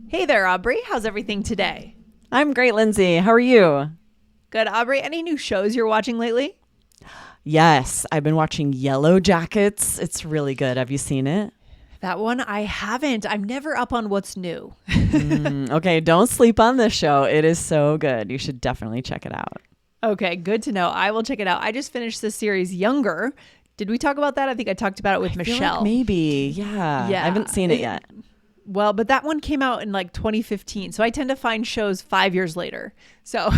Hey there, Aubrey. How's everything today? I'm great, Lindsay. How are you? Good, Aubrey. Any new shows you're watching lately? Yes, I've been watching Yellow Jackets. It's really good. Have you seen it? That one I haven't. I'm never up on what's new. Okay, don't sleep on this show. It is so good. You should definitely check it out. Okay, good to know. I will check it out. I just finished this series Younger. Did we talk about that? I think I talked about it with I feel Michelle. like maybe. Yeah. Yeah. I haven't seen it yet. Well, but that one came out in like 2015. So I tend to find shows 5 years later. So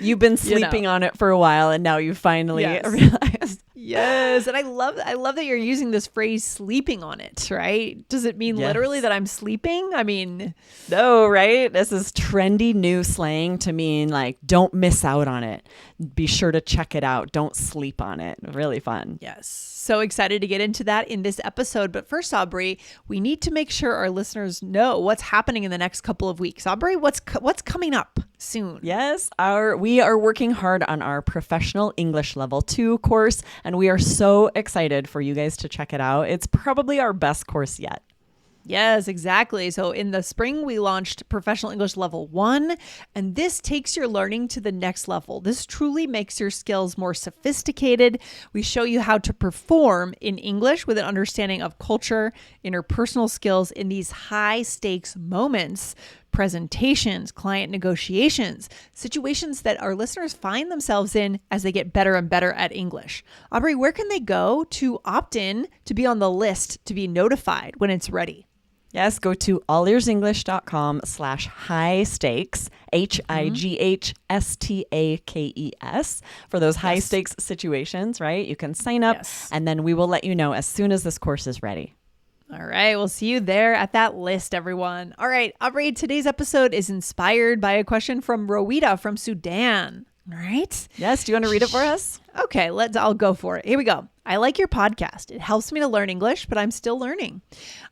You've been sleeping on it for a while and now you finally realized. Yes, and I love that you're using this phrase "sleeping on it." Right? Does it mean literally that I'm sleeping? I mean, no, right? This is trendy new slang to mean like don't miss out on it. Be sure to check it out. Don't sleep on it. Really fun. yes. So excited to get into that in this episode. But first, Aubrey, we need to make sure our listeners know what's happening in the next couple of weeks. Aubrey, what's coming up soon? Yes, we are working hard on our professional English level 2 course, and we are so excited for you guys to check it out. It's probably our best course yet. Yes, exactly. So in the spring, we launched Professional English Level 1, and this takes your learning to the next level. This truly makes your skills more sophisticated. We show you how to perform in English with an understanding of culture, interpersonal skills in these high stakes moments, presentations, client negotiations, situations that our listeners find themselves in as they get better and better at English. Aubrey, where can they go to opt in to be on the list to be notified when it's ready? Yes, go to allearsenglish.com/high stakes, HIGHSTAKES, for those high stakes situations, right? You can sign up and then we will let you know as soon as this course is ready. All right, we'll see you there at that list, everyone. All right, Aubrey, today's episode is inspired by a question from Rowita from Sudan. All right. Yes, do you want to read it for us? Okay, I'll go for it. Here we go. I like your podcast. It helps me to learn English, but I'm still learning.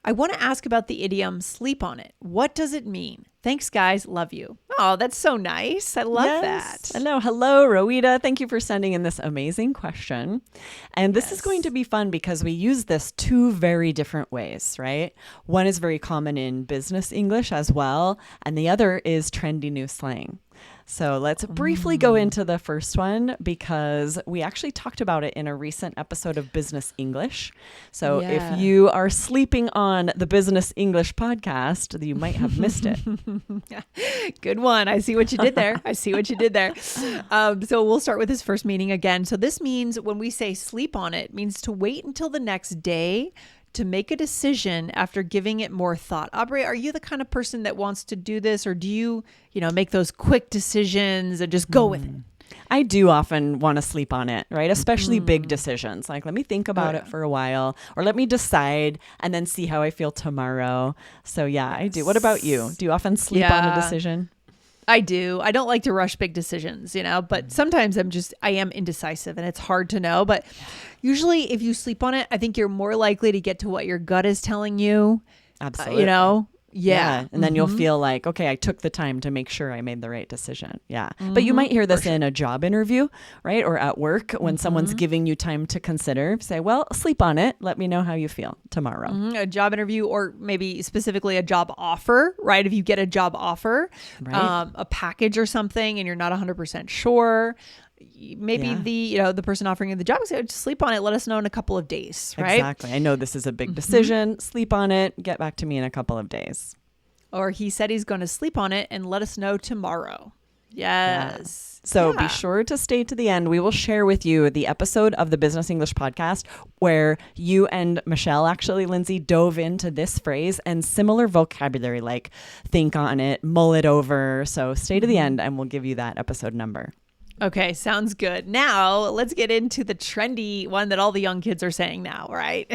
I want to ask about the idiom sleep on it. What does it mean? Thanks, guys. Love you. Oh, that's so nice. I love that. I know. Hello, Rowita. Thank you for sending in this amazing question. And this is going to be fun because we use this 2 very different ways, right? One is very common in business English as well, and the other is trendy new slang. So let's briefly go into the first one because we actually talked about it in a recent episode of Business English. So if you are sleeping on the Business English podcast, you might have missed it. Good one. I see what you did there. So we'll start with this first meaning again. So this means when we say sleep on it, means to wait until the next day to make a decision after giving it more thought. Aubrey, are you the kind of person that wants to do this, or do you make those quick decisions and just go with it? I do often want to sleep on it, right? Especially big decisions. Like, let me think about it for a while, or let me decide and then see how I feel tomorrow. So yeah, I do. What about you? Do you often sleep on a decision? I do. I don't like to rush big decisions, but sometimes I am indecisive and it's hard to know. But usually if you sleep on it, I think you're more likely to get to what your gut is telling you. Absolutely. Yeah. And then you'll feel like, okay, I took the time to make sure I made the right decision. Yeah. But you might hear this in a job interview, right? Or at work when someone's giving you time to consider. Say, well, sleep on it. Let me know how you feel tomorrow. A job interview, or maybe specifically a job offer, right? If you get a job offer, a package or something, and you're not 100% sure, maybe the person offering you the job is going to sleep on it. Let us know in a couple of days, right? Exactly. I know this is a big decision. Sleep on it. Get back to me in a couple of days. Or he said he's going to sleep on it and let us know tomorrow. Yes. So be sure to stay to the end. We will share with you the episode of the Business English podcast where you and Michelle, actually, Lindsay, dove into this phrase and similar vocabulary like think on it, mull it over. So stay to the end and we'll give you that episode number. Okay, sounds good. Now, let's get into the trendy one that all the young kids are saying now, right?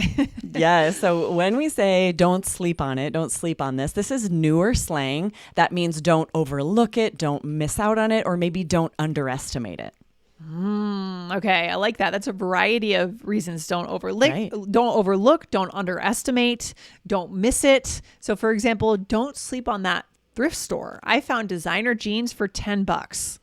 Yeah, so when we say don't sleep on it, don't sleep on this is newer slang. That means don't overlook it, don't miss out on it, or maybe don't underestimate it. Okay, I like that. That's a variety of reasons. Don't overlook, don't underestimate, don't miss it. So for example, don't sleep on that thrift store. I found designer jeans for $10.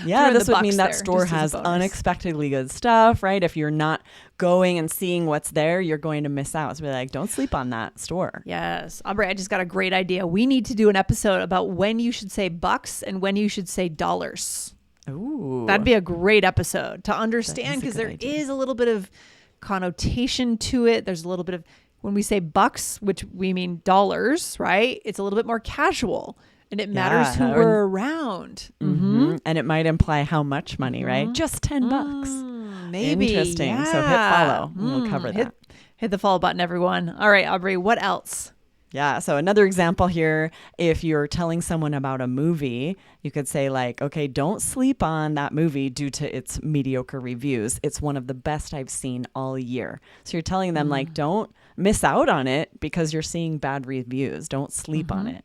Yeah, this would mean that there, store just as a has bonus. unexpectedly good stuff, right? If you're not going and seeing what's there, you're going to miss out. So be like, don't sleep on that store. Yes. Aubrey, I just got a great idea. We need to do an episode about when you should say bucks and when you should say dollars. Ooh. That'd be a great episode to understand, a because good there idea. is a little bit of connotation to it. There's a little bit of, when we say bucks, which we mean dollars, right? It's a little bit more casual, and it matters who we're around. Mm-hmm. And it might imply how much money, right? Just $10. Maybe. Interesting. Yeah. So hit follow. And we'll cover that. Hit the follow button, everyone. All right, Aubrey, what else? Yeah. So another example here, if you're telling someone about a movie, you could say like, okay, don't sleep on that movie due to its mediocre reviews. It's one of the best I've seen all year. So you're telling them like, don't miss out on it because you're seeing bad reviews. Don't sleep on it.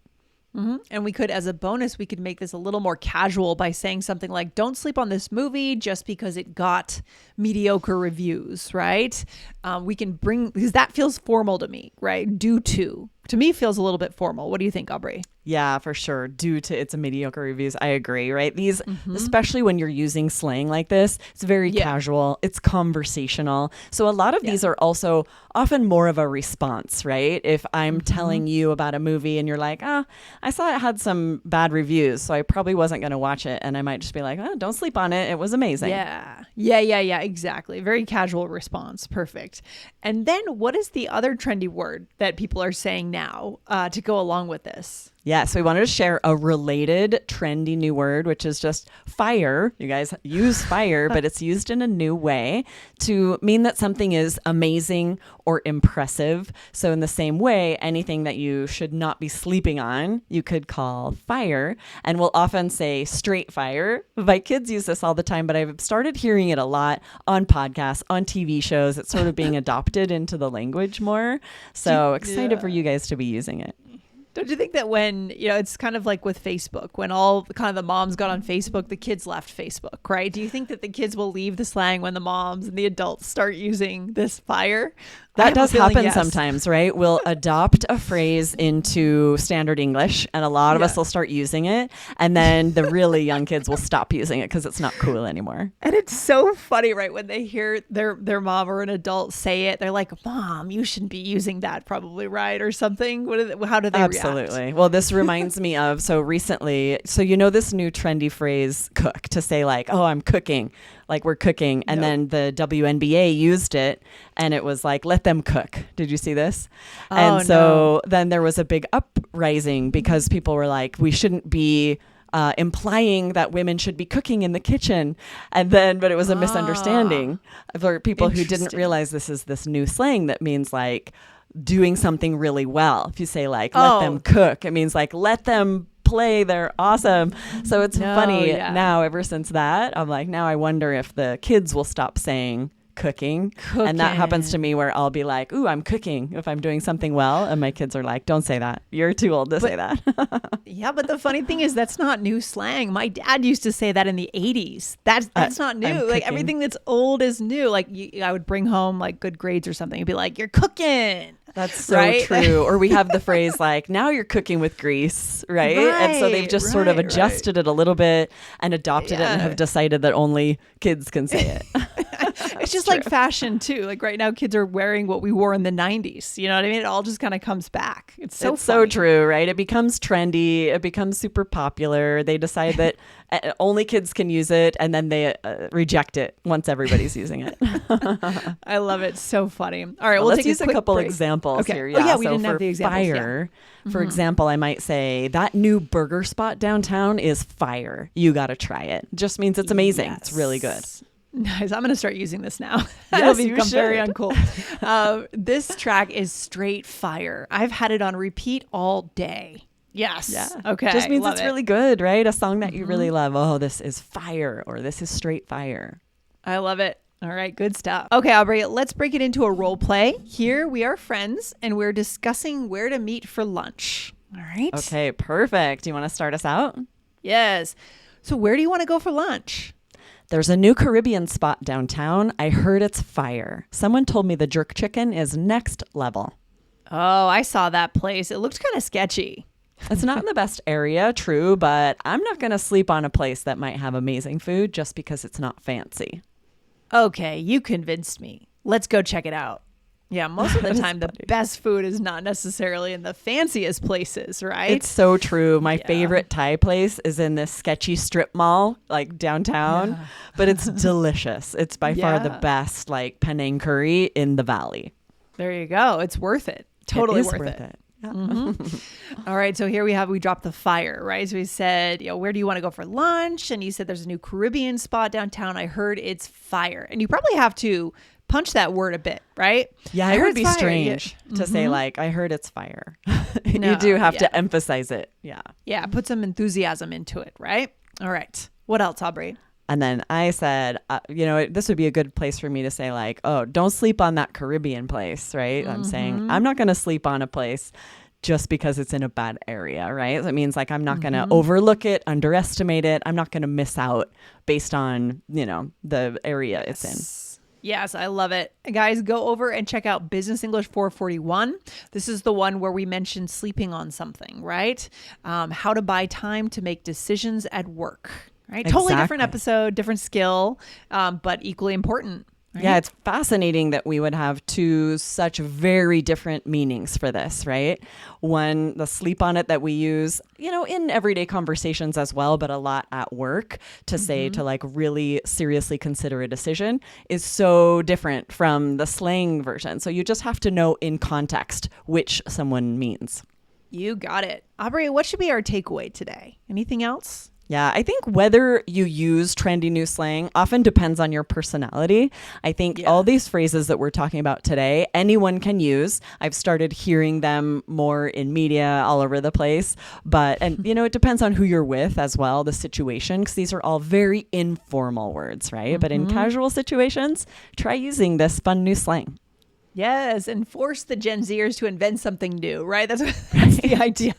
Mm-hmm. And we could, as a bonus, we could make this a little more casual by saying something like, don't sleep on this movie just because it got mediocre reviews, right? We can because that feels formal to me, right? Due to me feels a little bit formal. What do you think, Aubrey? Yeah, for sure. Due to its mediocre reviews. I agree, right? These, especially when you're using slang like this, it's very casual. It's conversational. So a lot of these are also often more of a response, right? If I'm telling you about a movie and you're like, I saw it had some bad reviews, so I probably wasn't going to watch it. And I might just be like, don't sleep on it. It was amazing. Yeah. Exactly. Very casual response. Perfect. And then what is the other trendy word that people are saying now to go along with this? Yeah, so we wanted to share a related trendy new word, which is just fire. You guys use fire, but it's used in a new way to mean that something is amazing or impressive. So in the same way, anything that you should not be sleeping on, you could call fire. And we'll often say straight fire. My kids use this all the time, but I've started hearing it a lot on podcasts, on TV shows. It's sort of being adopted into the language more. So excited for you guys to be using it. Don't you think that when, it's kind of like with Facebook, when all kind of the moms got on Facebook, the kids left Facebook, right? Do you think that the kids will leave the slang when the moms and the adults start using this fire? That does happen sometimes, right? We'll adopt a phrase into standard English and a lot of us will start using it. And then the really young kids will stop using it because it's not cool anymore. And it's so funny, right? When they hear their mom or an adult say it, they're like, Mom, you shouldn't be using that probably, right? Or something. How do they react? Absolutely. Well, this reminds me of, so recently, this new trendy phrase, cook, to say like, oh, I'm cooking, like we're cooking. And then the WNBA used it and it was like, let them cook. Did you see this? And so then there was a big uprising because people were like, we shouldn't be implying that women should be cooking in the kitchen. But it was a misunderstanding for people who didn't realize this is this new slang that means like doing something really well. If you say like, let them cook, it means like, let them play, they're awesome. So it's funny now, ever since that, I'm like, now I wonder if the kids will stop saying cooking. And that happens to me where I'll be like, ooh, I'm cooking if I'm doing something well. And my kids are like, don't say that. You're too old to say that. Yeah, but the funny thing is that's not new slang. My dad used to say that in the 80s. That's not new. Like everything that's old is new. Like I would bring home like good grades or something and be like, you're cooking. That's so true. Or we have the phrase like, now you're cooking with grease, right? And so they've just sort of adjusted it a little bit and adopted it and have decided that only kids can say it. It's just like fashion too. Like right now kids are wearing what we wore in the 90s. You know what I mean? It all just kind of comes back. It's so true, right? It becomes trendy. It becomes super popular. They decide that only kids can use it and then they reject it once everybody's using it. I love it. So funny. All right, let's take use a couple examples here. Yeah. Oh yeah, we didn't have the examples. Fire, for example, I might say that new burger spot downtown is fire. You got to try it. Just means it's amazing. Yes. It's really good. Nice. I'm going to start using this now. Yes, It'll become very uncool. This track is straight fire. I've had it on repeat all day. Yes. Yeah. Okay. Just means it's really good, right? A song that you really love. Oh, this is fire, or this is straight fire. I love it. All right. Good stuff. Okay, Aubrey, let's break it into a role play. Here we are friends and we're discussing where to meet for lunch. All right. Okay, perfect. Do you want to start us out? Yes. So where do you want to go for lunch? There's a new Caribbean spot downtown. I heard it's fire. Someone told me the jerk chicken is next level. Oh, I saw that place. It looked kind of sketchy. It's not in the best area, true, but I'm not going to sleep on a place that might have amazing food just because it's not fancy. Okay, you convinced me. Let's go check it out. Yeah, most of the time, the best food is not necessarily in the fanciest places, right? It's so true. My favorite Thai place is in this sketchy strip mall, like downtown, but it's delicious. It's by far the best, like Penang curry in the valley. There you go. It's worth it. Totally worth it. Yeah. All right. So here we dropped the fire, right? So we said, where do you want to go for lunch? And you said there's a new Caribbean spot downtown. I heard it's fire. And you probably have to punch that word a bit, right? Yeah, it would be strange to say like, I heard it's fire. You do have to emphasize it. Yeah. Yeah. Put some enthusiasm into it, right? All right. What else, Aubrey? And then I said, this would be a good place for me to say like, oh, don't sleep on that Caribbean place, right? I'm saying I'm not going to sleep on a place just because it's in a bad area, right? So it means like I'm not going to overlook it, underestimate it. I'm not going to miss out based on, the area it's in. Yes, I love it. Guys, go over and check out Business English 441. This is the one where we mentioned sleeping on something, right? How to buy time to make decisions at work, right? Exactly. Totally different episode, different skill, but equally important. Right? Yeah, it's fascinating that we would have two such very different meanings for this, right? One, the sleep on it that we use, in everyday conversations as well, but a lot at work to say to like really seriously consider a decision is so different from the slang version. So you just have to know in context which someone means. You got it. Aubrey, what should be our takeaway today? Anything else? Yeah, I think whether you use trendy new slang often depends on your personality. I think all these phrases that we're talking about today, anyone can use. I've started hearing them more in media all over the place. And it depends on who you're with as well, the situation, because these are all very informal words, right? But in casual situations, try using this fun new slang. Yes, and force the Gen Zers to invent something new, right? That's the idea.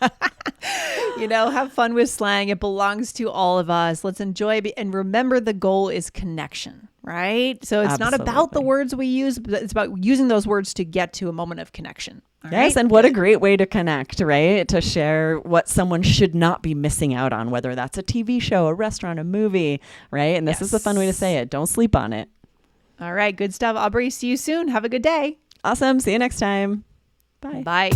Have fun with slang. It belongs to all of us. Let's enjoy it. And remember, the goal is connection, right? So it's not about the words we use, but it's about using those words to get to a moment of connection. Yes, and what a great way to connect, right? To share what someone should not be missing out on, whether that's a TV show, a restaurant, a movie, right? And this is the fun way to say it. Don't sleep on it. All right. Good stuff. Aubrey, see you soon. Have a good day. Awesome. See you next time. Bye. Bye.